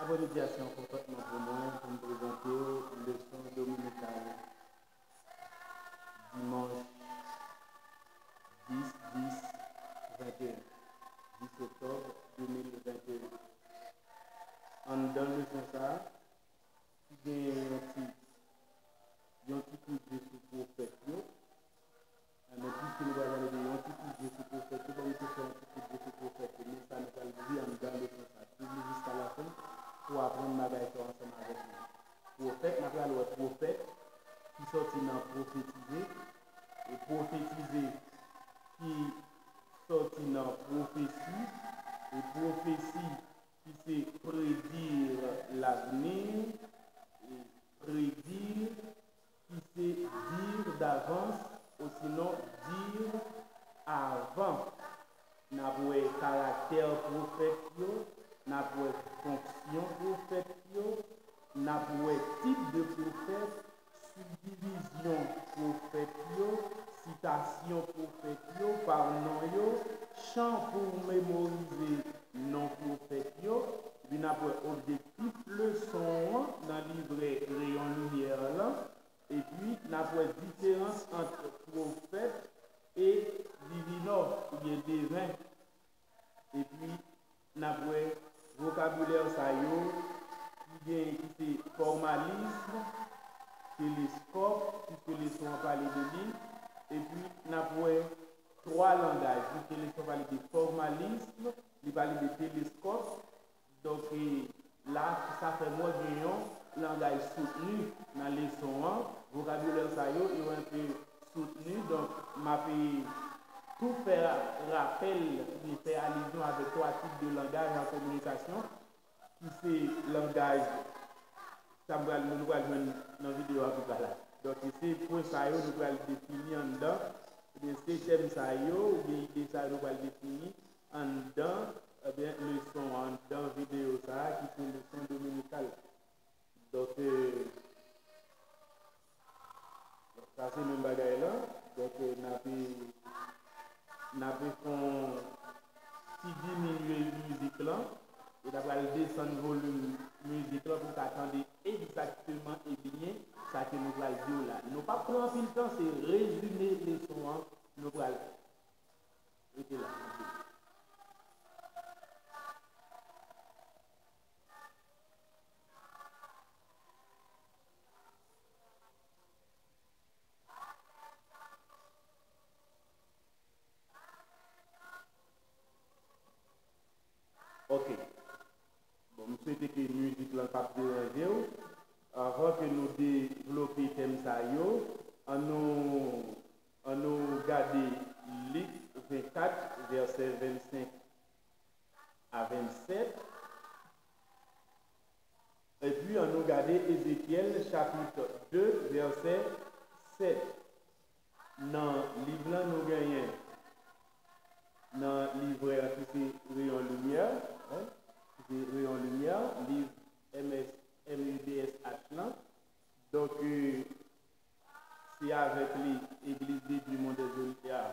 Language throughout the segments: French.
bonne médiation complètement pour moi, pour me présenter le leçon dominicale dimanche 10, 10, 21, 10 octobre 2021. En dans le leçon ça, il y a un petit coup de sous prophète. Mais puisque nous allons aller un petit coup de sous prophète, nous allons faire un petit coup de sous prophète, mais ça nous va le dire en dans le leçon ça. Suivez jusqu'à la fin pour apprendre ma bagaille ensemble avec nous. Prophète, nous allons le prophète qui sortit dans prophétiser, et prophétiser qui sortit dans prophétie, et prophétie qui c'est prédire l'avenir, et prédire qui c'est dire d'avance, ou sinon dire avant. N'a pas caractère prophète, n'a pas fonction prophète, n'a pas type de prophète, subdivision prophète, citation prophète, par nom, chant pour mémoriser non prophète, il n'a pas objectif, leçon dans le livret Rayon Lumière là, et puis n'a pas différence entre prophète et divino, ou bien divin. Et puis n'a pas vocabulaire ça qui c'est formalisme, télescope, puisque les sons parlent de lui, et puis n'a pas trois langages, puisque les sons parlent de formalisme, ils parlent de télescope, donc là ça fait moi un langage soutenu dans les sons, vocabulaire ça il est un peu soutenu, donc m'a fait tout faire rappel, faire allusion avec trois types de langage en communication, qui c'est langage, ça nous va le dans la vidéo à tout à l'heure. Donc ici, pour ça, nous allons définir en dedans, le système ça ou bien ça nous va le définir en dedans, eh bien, le son en dedans vidéo ça, qui c'est le son dominical. Donc, ça c'est le bagage là. Donc, on a fait si diminuer musique là, et d'avoir descendre le volume musique là pour qu'attendre exactement et bien ça que nous allons dire là. Nous pas prendre le temps, c'est résumer les sons, nous allons. Et là. Ok. Bon, je souhaite que la musique ne pas déranger. Avant que nous développions le thème, on nous garder Luc 24, verset 25 à 27. Et puis on nous garder Ézéchiel, chapitre 2, verset 7. Dans le livre, nous gagnons. Dans le livre qui c'est Rayon Lumière, Rayon Lumière, livre MUDS Atlant. Donc, c'est avec l'Église de Dieu Monde des Oliviers,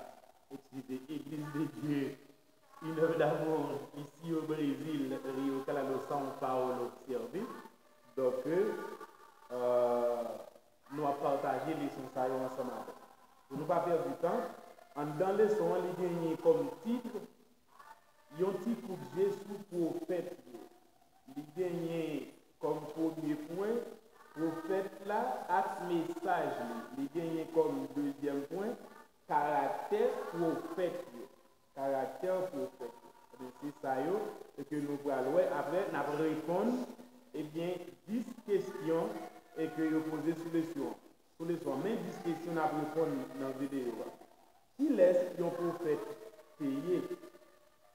Église de Dieu, une œuvre d'amour ici au Brésil, Rio Calado, São Paulo, servi. Donc, nous avons partagé les sons ensemble. Pour ne pas perdre du temps, dans les sons, il y a comme titre, il y a un petit coup de Jésus prophète. Il y a comme premier point, prophète là, acte message. Il y a comme deuxième point, caractère prophète. Caractère prophète. C'est ça et que nous allons après, nous allons répondre, eh bien, 10 questions et que nous posons sur les sons. Sur les sons, même 10 questions, nous allons répondre dans la vidéo. Qui laisse un prophète payer?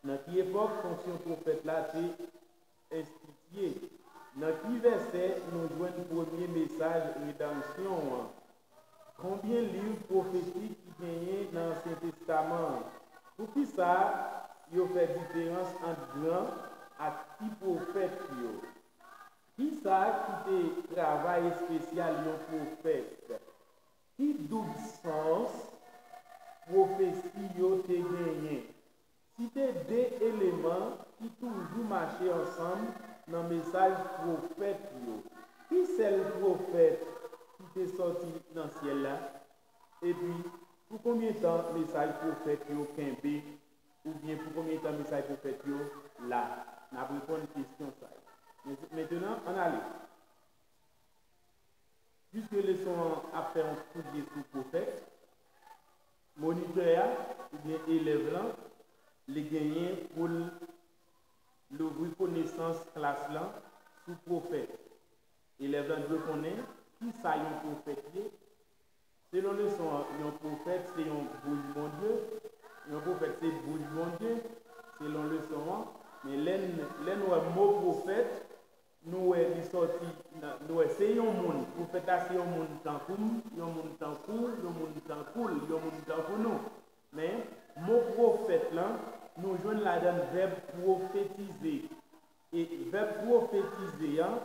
Dans quelle époque fonction prophète là, c'est institué. Dans quel verset nous jouons le premier message rédemption? Combien de livres prophétiques qui gagnent dans l'Ancien Testament? Pour qui ça, il y a fait différence entre grand et petit prophète? Qui ça qui travail spécial un prophète? Qui double sens prophétie yo te gagné? Si c'est deux éléments qui toujours marchent ensemble, dans le message prophète. Qui c'est le prophète qui est sorti dans le ciel là? Et puis, pour combien de temps le message prophète Kembe, ou bien pour combien de temps le message prophète là? On a répondu à une question. Ça. Maintenant, on allait. Puisque les sont à faire un coup de sous prophète, moniteur ou bien élève là, les gagnants pour le reconnaissance classe là sous prophète. Élève là doit connaître qui ça y un prophète. Selon le son, un prophète c'est un bouge mon Dieu, un prophète c'est bouge mon Dieu, selon le son, mais l'un mot prophète nous est sorti, nous essayons un monde, prophète c'est un monde tant cool, un monde tant cool, un monde tant cool, un monde tant cool nous. Mais mot prophète là, nous joignons la donne verbe prophétiser. Et verbe prophétiser hein,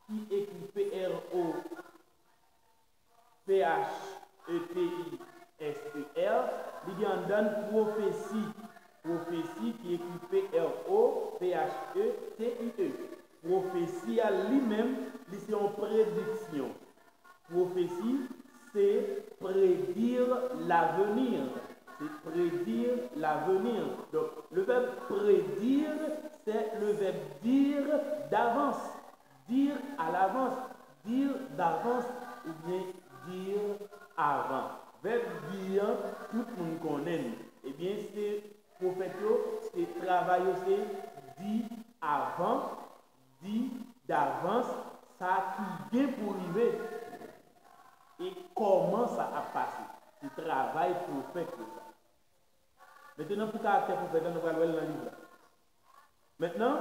qui écrit P-R-O-P-H-E-T-I-S-E-R, il y a une prophétie. Prophétie qui écrit P-R-O-P-H-E-T-I-E. Prophétie à lui-même, c'est une prédiction. Prophétie, c'est prédire l'avenir. C'est prédire l'avenir. Donc, le verbe prédire, c'est le verbe dire d'avance. Dire à l'avance. Dire d'avance ou bien dire avant. Verbe dire, tout le monde connaît. Eh bien, c'est prophète, c'est travail, c'est dit avant, dit d'avance, ça qui vient pour arriver. Et comment ça a passé. C'est travail prophète. Maintenant, pour caractère prophète, nous allons voir dans le livre. Maintenant,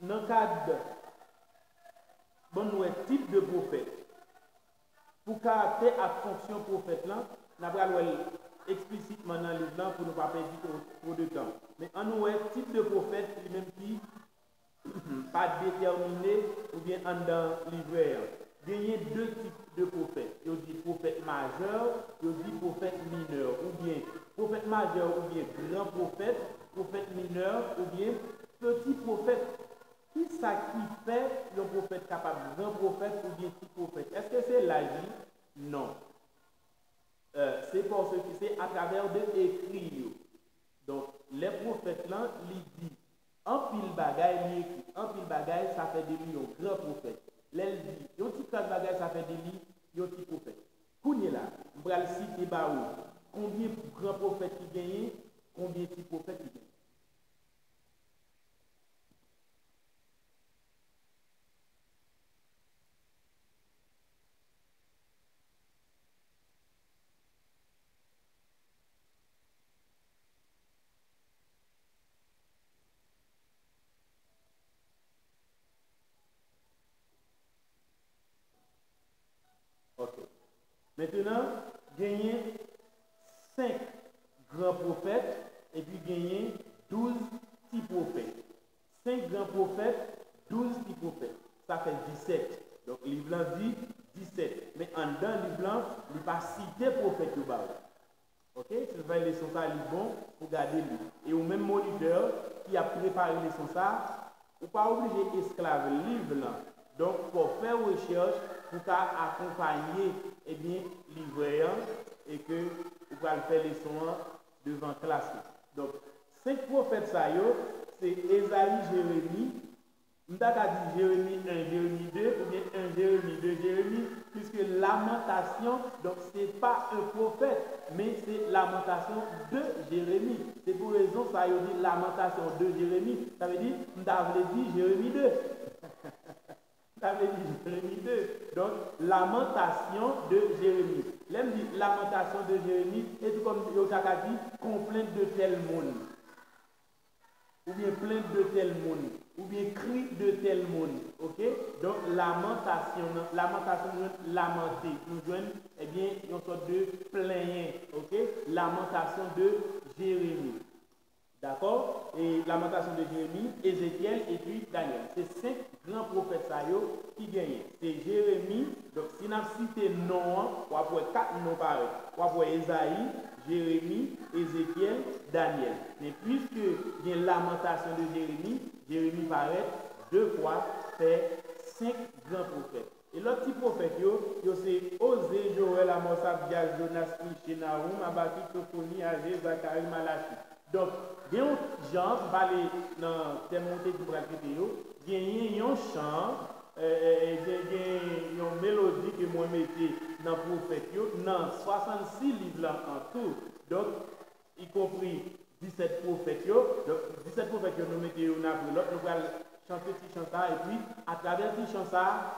dans le cadre de type de prophète, pour caractère à fonction prophète, nous allons voir explicitement dans le livre pour ne pas perdre trop de temps. Mais en nous, type de prophète, lui-même qui pas déterminé ou bien en dans le livre. Il y a deux types de prophètes. Il y a dit prophète majeur, il y a dit prophète mineur. Ou bien prophète majeur ou bien grand prophète, prophète mineur ou bien petit prophète. Qui ça qui fait le prophète capable, grand prophète ou bien petit prophète? Est-ce que c'est la vie? Non. C'est pour ce qui c'est à travers de écrits. Donc, les prophètes là, ils disent en pile bagaille, ils écrit. En pile bagaille, ça fait des millions, grand prophète. L'elle dit, yon petit cas bagaille, ça fait des millions, yon petit prophète. Kounye là, on va le citer baou. Combien de grands prophètes qui gagnent, combien de petits prophètes qui gagnent? Ok. Maintenant, gagner 5 grands prophètes et puis gagner 12 petits prophètes. 5 grands prophètes, 12 petits prophètes. Ça fait 17. Donc, le livre dit 17. Mais en dedans, le livre blanc, il n'est pas cité prophète au bas. Ok? Si vous avez leçon ça, il est bon pour garder lui. Et au même moniteur qui a préparé leçon ça, vous pas obligé d'esclaver le livre là. Donc, pour faire recherche, pour accompagner eh bien, livreur et que vous pouvez faire les sons devant classe. Donc, 5 prophètes, c'est Ésaïe, Jérémie. Nous avons dit Jérémie 1, Jérémie 2, ou bien 1 Jérémie 2, Jérémie, puisque lamentation, donc ce n'est pas un prophète, mais c'est lamentation de Jérémie. C'est pour raison ça a dit lamentation de Jérémie. Ça veut dire, nous avons dit Jérémie 2. Ça veut dire Jérémie 2. Donc, lamentation de Jérémie. L'aime dit lamentation de Jérémie, et tout comme Yotaka dit, complainte de tel monde. Ou bien plainte de tel monde. Ou bien cri de tel monde. Ok? Donc, lamentation, lamenter. Nous joignons, eh bien, une sorte de plaint. Ok? Lamentation de Jérémie. D'accord? Et lamentation de Jérémie, Ézéchiel et puis Daniel. C'est 5 grands prophètes qui gagnent. C'est Jérémie, Donc, si nous cité non, on va voir 4 noms pareils. On va voir Esaïe, Jérémie, Ézéchiel, Daniel. Mais puisque il y a une lamentation de Jérémie, Jérémie paraît 2 fois, fait 5 grands prophètes. Et l'autre petit prophète, c'est Osée, Joël, Amos, Abdias, Jonas, Michée, Nahum, Habakkuk, Sophonie, Agé, Zacharie, Malachi. Donc, il y a un genre qui parle dans le thème monté du bras de il y a un chant, il y a une mélodie que moi mettez dans le prophète, dans 66 livres en tout. Donc, y compris 17 prophètes, donc 17 prophètes nous mettez l'un après l'autre, nous allons chanter ce chant et puis à travers ce chant,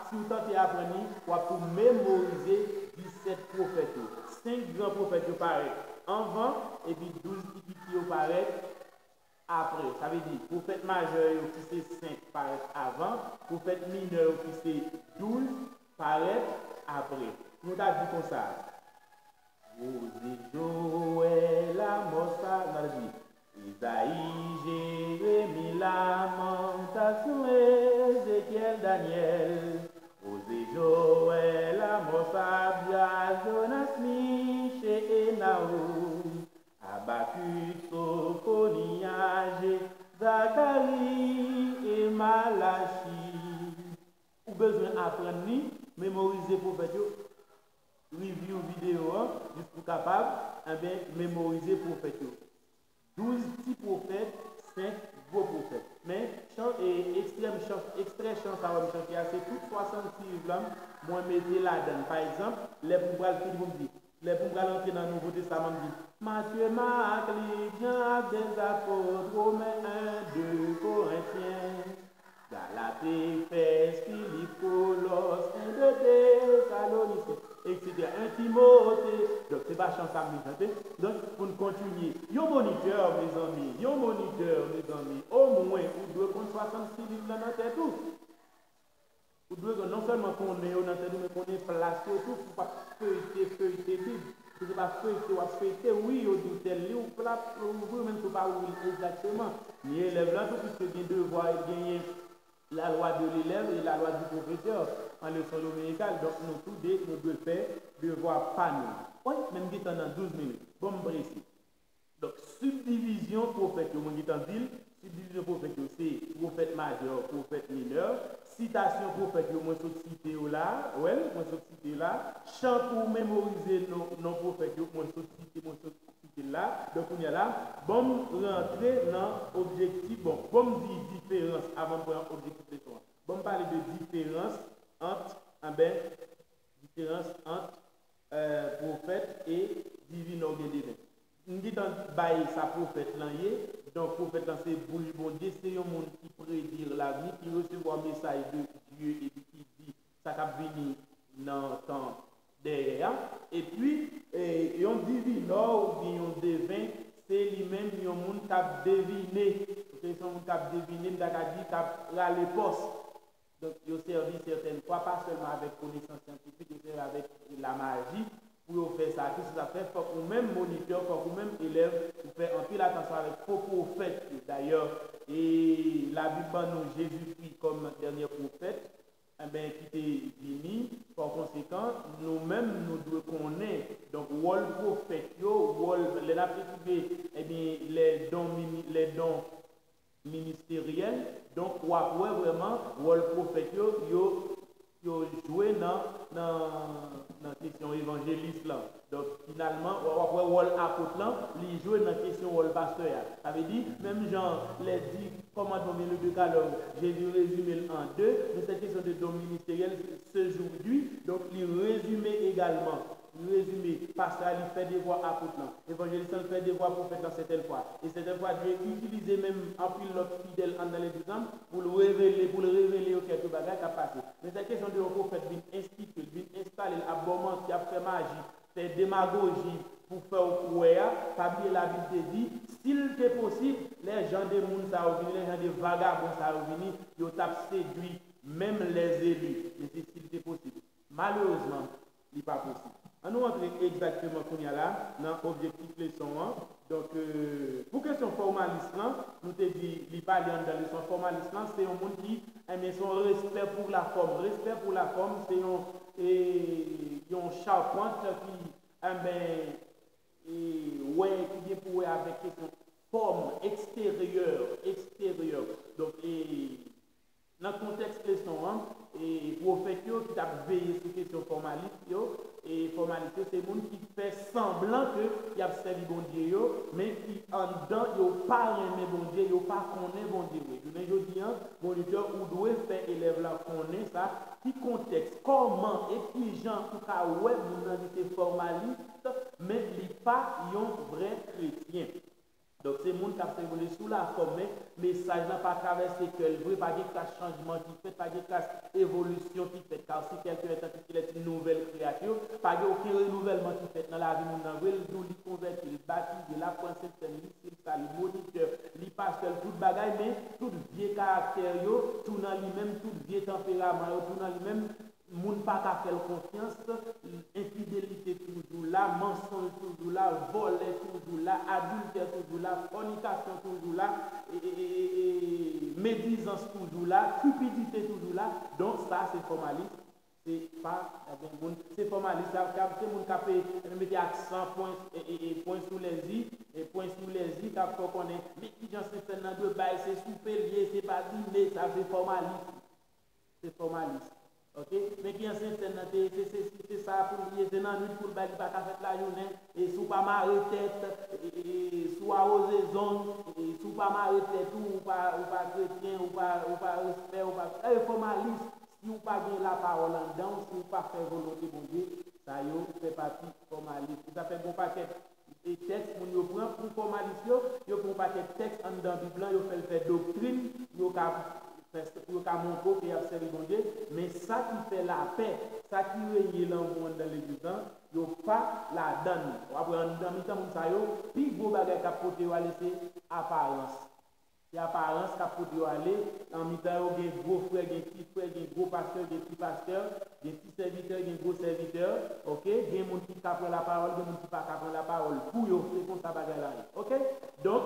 si vous tentez d'apprendre, vous allez mémoriser 17 prophètes. 5 grands prophètes paraissent avant et puis 12 petits paraissent après. Ça veut dire prophète majeur qui c'est 5 paraissent avant, prophète mineur qui c'est 12 paraissent après. Nous avons dit comme ça. Osée, Joël, Amos, Isaïe, Jérémie, Lamentation, Ézéchiel, Daniel. Osée, Joël, Amos, Abdias, Jonas, Michée et Nahum. Habakkuk, Sophonie, Agé, Zacharie et Malachi. Ou besoin d'apprendre, mémoriser pour faire review vidéo, juste pour capable, mémoriser pour faire 12 petits prophètes, 5 gros prophètes. Mais extrait chant, ça va me chanter, c'est tout 66 livres, moi mettez là-dedans. Par exemple, les pouvoirs qui vous dit, les pouvoirs entrer dans le Nouveau Testament dit Matthieu, Marc, Luc, Jean, des apôtres, Romains 1, 2, Corinthiens, Galates, Éphèse, Philippe, Colosse, 1 de Thessaloniciens, etc. Un Timothée. Donc, c'est pas chant ça me chanter. Donc, pour nous continuer, yo moniteur, mes amis, au moins, vous devez prendre 66 livres dans notre tête tout. Vous devez non seulement qu'on est dans notre tête, mais qu'on est placé tout pour pas feuilleter Bible. Si vous ne pas feuilleter, oui, au dit tel livre, vous même ne pas ouvrir exactement. Mais élève là, tout puisque il y a devoir gagner la loi de l'élève et la loi du professeur en leçon dominicale. Donc, nous tous deux, nous devons faire devoir pas nous. Oui, même dit dans 12 minutes. Bon, précis. Donc, subdivision prophète, mon dit en ville, subdivision prophète, c'est prophète majeur, prophète mineur. Citation prophète, moi je cité là, ouais, moi je cité là. Chant pour mémoriser nos prophètes, moi je cité là. Donc, on y a là. Bon, rentrer dans l'objectif, bon dit différence avant de prendre objectif de soi. Bon, parler de différence entre prophète et divine organisation. Nous dit dans bail sa prophète là donc prophète là c'est bouche bon Dieu, c'est un monde qui prédire l'avenir, qui recevoir message de Dieu et qui dit ça va venir dans le temps derrière. Et puis un divineur ou bien un devin, c'est lui-même un monde qui a deviné, c'est un monde qui a deviné, qui a dit qui a les postes. Donc il a servi certaines fois pas seulement avec connaissance scientifique, il sert avec la magie. Pour faire ça, tout ça fait, il faut que même moniteur, il faut que même élève, pour faire un peu attention avec faux prophètes. D'ailleurs, et la Bible nous Jésus-Christ comme dernier prophète, qui est venu, par conséquent, nous-mêmes, nous devons connaître, donc, le prophète, les dons ministériels, donc, on voit vraiment, le prophète, qui ont joué dans la question évangéliste là. Donc finalement, après Wall apôtre là, ils jouent dans la question Wall pasteur. Ça veut dire, même Jean les dit, comment dominer le décalogue, Jésus résumé en deux, mais cette question de don ministériel ce jour-là, donc il résume également. Résumé, pasteur, il fait des voix apôtre là. Évangéliste, il fait des voix prophète dans certaines fois. Et certaines fois, Dieu utilise même un pile l'autre fidèle dans les exemples pour le révéler aux quelques bagages qui a passé. Mais cette question de prophète vient instituer, vient installer l'abonnement qui a fait magie, fait démagogie pour faire croire. Pas bien la Bible dit, s'il était possible, les gens des mondes ça ont les gens des vagabonds ça ont venu, ils ont séduit même les élus. Mais c'est s'il était possible. Malheureusement, il n'est pas possible. On nous rentre exactement qu'on y a là, dans l'objectif leçon 1. Donc, pour question formaliste, nous te dit, il parle dans la leçon formaliste, c'est un monde qui aime son respect pour la forme. Respect pour la forme, c'est et yon charpente qui vient pour avec question forme extérieure. Donc dans le contexte question et prophète qui a veillé sur question formaliste et formalité c'est monde qui fait semblant que y a servi bon Dieu mais qui en dedans yo pas aimer bon Dieu, yo pas connaît bon Dieu. Je dis bon Dieu ou doit faire élève là connaît ça qui contexte comment et puis Jean pour ka ouais moun c'est formaliste mais il pas un vrai chrétien. Donc c'est monde qui a fait évoluer sous la forme, mais message n'a pas traversé que le vrai, pas de changement qui fait, pas de évolution qui fait, car si quelqu'un est une nouvelle créature, pas de aucun renouvellement qui fait dans la vie, nous lui convertir, il baptise, la princesse, il salut, moniteur, il pasteur, tout bagaille, mais tout vieux caractère, tout dans lui-même, tout vieux tempérament, tout dans lui-même. Moun pas qu'à faire confiance, infidélité toujours là, mensonge toujours là, vol toujours là, adultère toujours là, fornication toujours là, médisance toujours là, cupidité toujours là. Donc ça c'est formaliste, c'est pas c'est formaliste. C'est moun qui peut mettre accent point sous les i et point sous les i, qui faut connaître. Mais qui j'en sais faire dans deux bails, c'est sous-payé, c'est pas dit, mais ça c'est formaliste. C'est formaliste. OK, mais qui enseigne c'est ça pour lier c'est dans nuit pour bailler pas faire la journée et sous pas marrer tête et sous arroser zone et sous pas marrer tête ou pas chrétien ou pas respect ou pas formaliste si ou pas bien la parole en dedans si ou pas faire volonté bon Dieu ça yo fait partie formaliste ça fait bon paquet et texte pour yo prend pour formaliste yo prend paquet texte en dedans Bible yo fait doctrine yo pour qu'à mon corps et observer bon Dieu, mais ça qui fait la paix, ça qui règne dans le monde dans l'église, il n'y a pas la donne. Après, dans le temps, ça y est, puis gros bagage qui a porté à laisser apparence. C'est apparence qui a porté à aller, en mi-temps, il y a des gros frères, des petits frères, des gros pasteurs, des petits pasteurs, des petits serviteurs, des gros serviteurs, ok? Il y a des gens qui prennent la parole, des gens qui ne prennent pas la parole. Pour eux, c'est comme ça bagage là. Ok? Donc,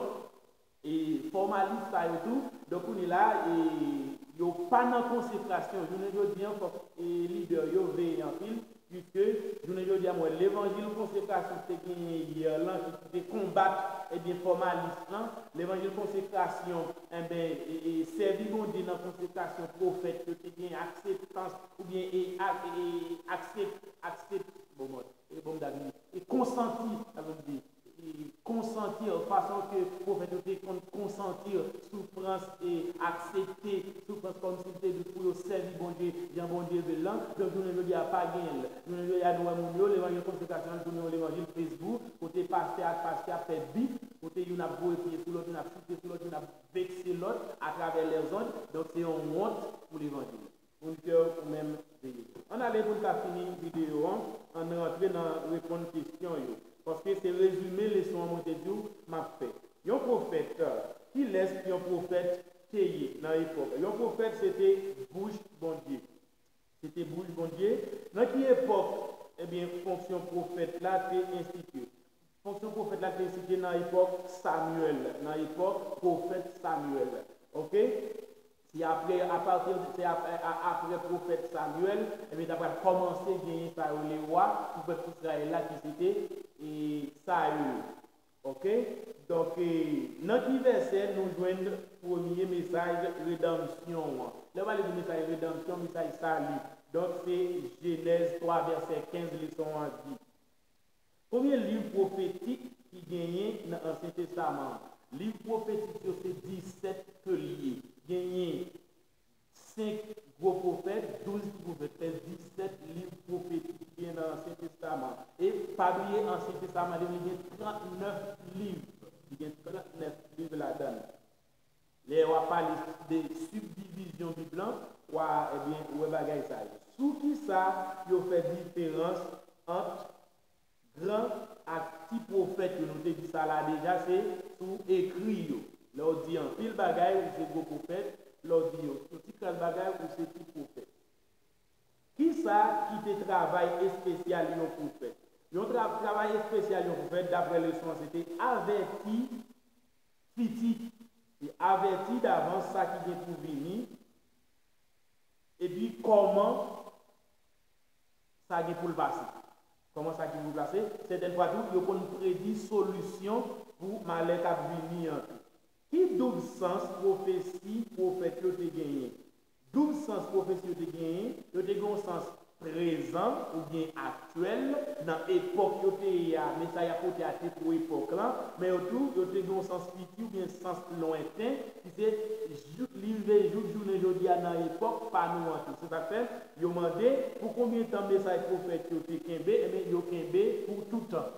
et formaliste ça et tout donc on est là et yo pas dans consécration je ne dis pas et leader yo veille en pile puisque je ne dis moi l'évangile consécration c'est gagné hier là qui combattre et bien formaliste là l'évangile consécration et servir bon Dieu dans consécration prophète que c'est bien acceptance ou bien accepte bon et consenti ça veut dire consentir façon que le prophète consentir souffrance et accepter souffrance comme si c'était pour servir bon Dieu bien bon Dieu là donc je ne veux dire pas gagner je ne veux dire nous l'évangile consécration nous l'évangile Facebook côté pasteur fait bif côté il a beau pied sur l'autre il a chuté sur l'autre il a vexé l'autre à travers les zones donc c'est une honte pour l'évangile pour cœur même veiller on allait pour finir vidéo on rentrer dans répondre question parce que c'est résumé les sons mon Dieu m'a fait. Un prophète qui laisse un prophète payer dans l'époque. Un prophète c'était bouche bon Dieu. C'était bouche bon Dieu. Dans quelle époque eh bien fonction prophète là était instituée. Fonction prophète là était instituée dans l'époque Samuel, dans l'époque prophète Samuel. OK? Si après, après prophète Samuel, et bien d'après commencé à gagner ça les rois, pour le peuple Israël là qui c'était et Saül. OK? Donc, dans ce verset, nous joignons le premier message rédemption. Là, on va le message rédemption, message salut. Donc, c'est Genèse 3, verset 15, leçon en dit. Premier livre prophétique qui gagnait dans l'Ancien Testament. Livre prophétique, c'est 17 liés. Gagné 5 gros prophètes, 12 prophètes, 17 livres prophétiques qui sont dans l'Ancien Testament. Et pas oublier l'Ancien Testament, il y a 39 livres. Il y a 39 livres là-dedans. Les on va parler des subdivisions du blanc, ou eh bien, ou bagaille ça. Sous qui ça, il fait différence entre grand et petit prophète, nous avons dit ça là déjà, c'est sous écrit. Là, on dit en pile bagaille, ou c'est gros prophète, là, on dit un petit bagaille, ou c'est petit prophète. Qui ça qui te travaille spécial au prophète? Un travail spécial au prophète, d'après le son, c'était averti, petit, et averti d'avance ça qui vient pour venir, et puis comment ça a pour le passer. Comment ça qui vous passer? Certaines fois, tout, il y a une prédit solution pour malheur qui venir. Qui double sens prophétie prophète yo te gagné? Double sens prophétie yo te gagné, yo te gon sens présent ou bien actuel dans l'époque yo te a, mais ça y a côté à pour époque là, mais autour yo te gon sens futur ou bien sens lointain, qui c'est livrer journée jodi dans l'époque pas nous en tout. C'est ça fait, yo mandé pour combien de temps message prophète yo te kembe, mais yo kembe pour tout temps.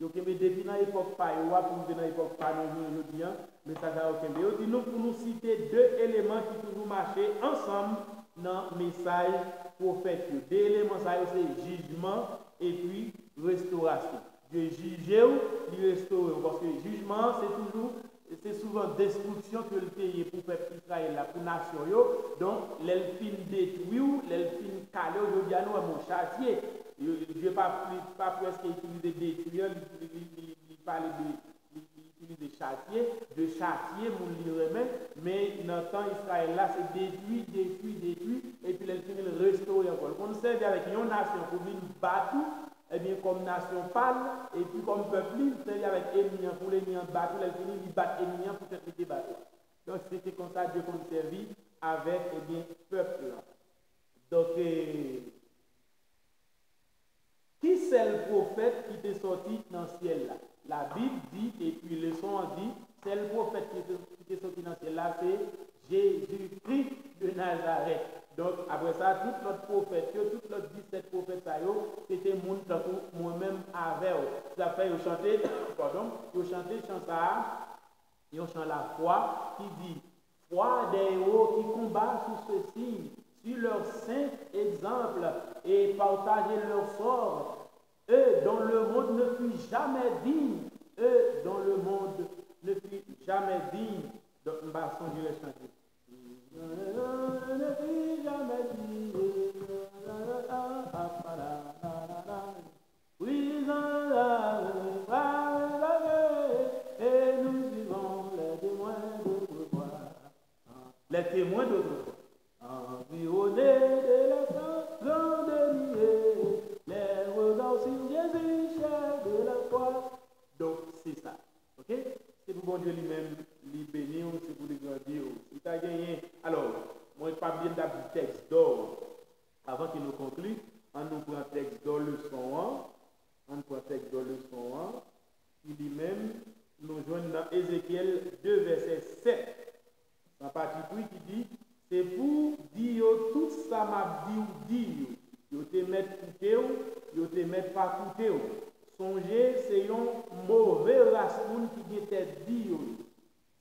Yo kembe depuis dans l'époque pas yo pour dans l'époque pas nous jodi mais ça va kembe. Yo dit nous pour nous citer deux éléments qui toujours marcher ensemble dans le message prophète. Deux éléments, ça c'est jugement et puis restauration. Dieu juge ou il restaure. Parce que jugement, c'est souvent destruction que le pays pour le peuple Israël, pour la nation. Donc, l'elfine détruit ou l'elfine calé, je dis à nous, mon châtier. Je ne vais pas presque utiliser détruire, il parle de châtier, mon livre même, mais dans le temps Israël là, c'est détruit, et puis l'elfine le restaure encore. On sert avec une nation pour venir battre, et bien comme nation pâle, et puis comme peuple, il sert avec ennemi pour les miens battre, l'elfine il bat ennemi pour faire les battre. Donc c'était comme ça Dieu qu'on servit avec eh bien peuple là. Donc qui c'est le prophète qui est sorti dans le ciel là? La Bible dit, et puis le son dit, c'est le prophète qui est sorti dans le ciel là, c'est Jésus-Christ de Nazareth. Donc après ça, tout notre prophète, tout notre 17 prophètes, c'était moi-même avec eux. Ça fait, ils chantaient, ils chantaient chant ça, ils chantent la foi qui dit, foi des héros qui combattent sous ceci, sur leur saint exemple et partager leur sort. Eux dont le monde ne fut jamais digne. Eux dont le monde ne fut jamais digne. Donc, nous allons changer le chanter. Ne fut jamais digne. Oui, et nous vivons les témoins d'autrefois. Les témoins d'autrefois. Environnés de la grande les regards sur Jésus, cher de la foi. Donc, c'est ça. Ok? C'est pour bon Dieu lui-même, lui bénir, c'est pour lui grandir. Si tu as gagné. Alors, moi, je ne parle pas bien du texte d'or. Avant qu'il nous conclue, on nous prend le texte d'or leçon 1. On prend le texte d'or leçon 1. Il dit même, nous joignons dans Ézéchiel 2, verset 7. En partie qui dit, c'est pour dire tout ça m'a dit. Yo te met coûté yo te met pas coûté. Songez, c'est un mauvais race qui était dit.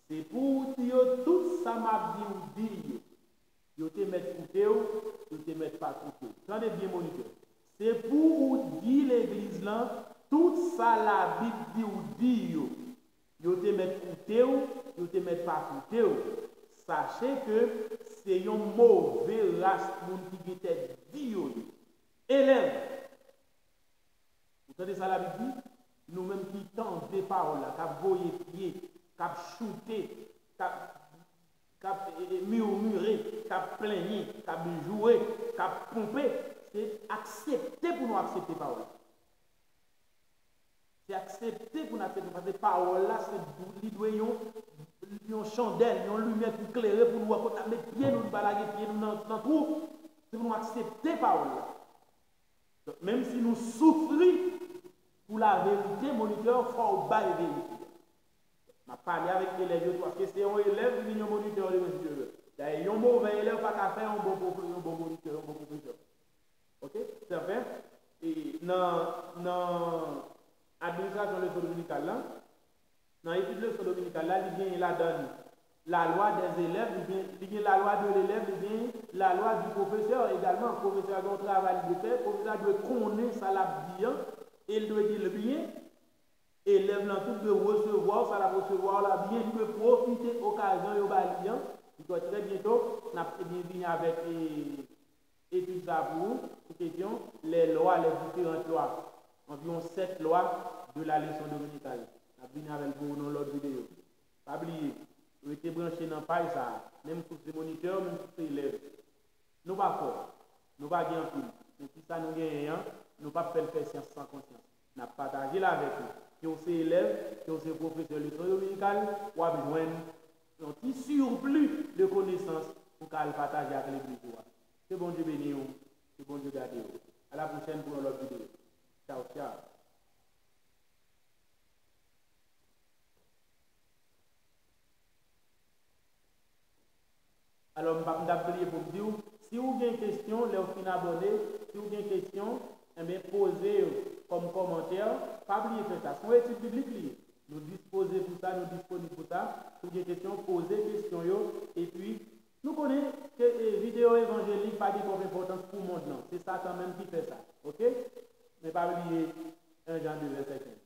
C'est pour dire tout ça m'a dit. Yo te met coûté yo te met pas coûté. Tenez bien mon cœur. C'est pour dire l'église là tout ça la Bible dit yo te met coûté yo te met pas coûté. Sachez que c'est un mauvais race qui était dit. Élève. Vous entendez ça la Bible dit? Nous-mêmes qui tendons des paroles, qui voyons pied, qui shooter, qui murmurer, qui plaigner, qui jouer, qui pomper, c'est accepter pour nous accepter parole. C'est accepter pour nous accepter parce que parole là, c'est une chandelle, une lumière pour éclairer, pour nous mettre pied, nous balaguer pied dans tout. C'est pour nous accepter parole là. Donc, même si nous souffrons pour la vérité, moniteur, il faut bailler la vérité. Je parle avec l'élève parce que c'est un élève qui est un moniteur de monsieur. Il y a un mauvais élève qui a fait un bon moniteur, un bon professeur. Ok? C'est vrai? Et dans l'administration de l'école dominicale, dans l'étude de l'école dominicale, il vient la donne. La loi des élèves, il vient la loi de l'élève, il vient la loi du professeur également. Le professeur doit travailler de faire, le professeur doit connaître ça la bien, et il doit dire le bien. Élève dans tout de recevoir, ça la recevoir la bien, il doit profiter de l'occasion, il bien. Il doit très bientôt, on a bien avec études ça pour question, les lois, les différentes lois. Environ 7 lois de la leçon dominicale. On a bien avec vous dans l'autre vidéo. Pas oublier. Vous êtes branché dans le paille, ça. Même pour les moniteurs, même pour les élèves. Nous ne pas fort. Nous ne pas bien pile. Mais si ça nous gagne, nous ne pouvons pas faire science sans conscience. Nous avons partagé là avec vous. Que vous êtes élève, que vous êtes professeur de l'histoire dominicale, ou avez besoin d'un petit surplus de connaissances pour partager avec l'église. Que bon Dieu bénisse vous, que bon Dieu garde vous. À la prochaine pour l'autre vidéo. Ciao, ciao. Alors, je vais vous pour dire, si vous avez une question, les fin abonné, si vous avez une question, eh bien, posez comme commentaire, pas oublier de faire ça. C'est une étude biblique, nous disposons pour ça, nous disponibles pour ça. Si vous avez une question, posez question, et puis, nous connaissons que les vidéos évangéliques pas d'importance pour le monde, non. C'est ça quand même qui fait ça, ok? Mais pas oublier un genre de verset.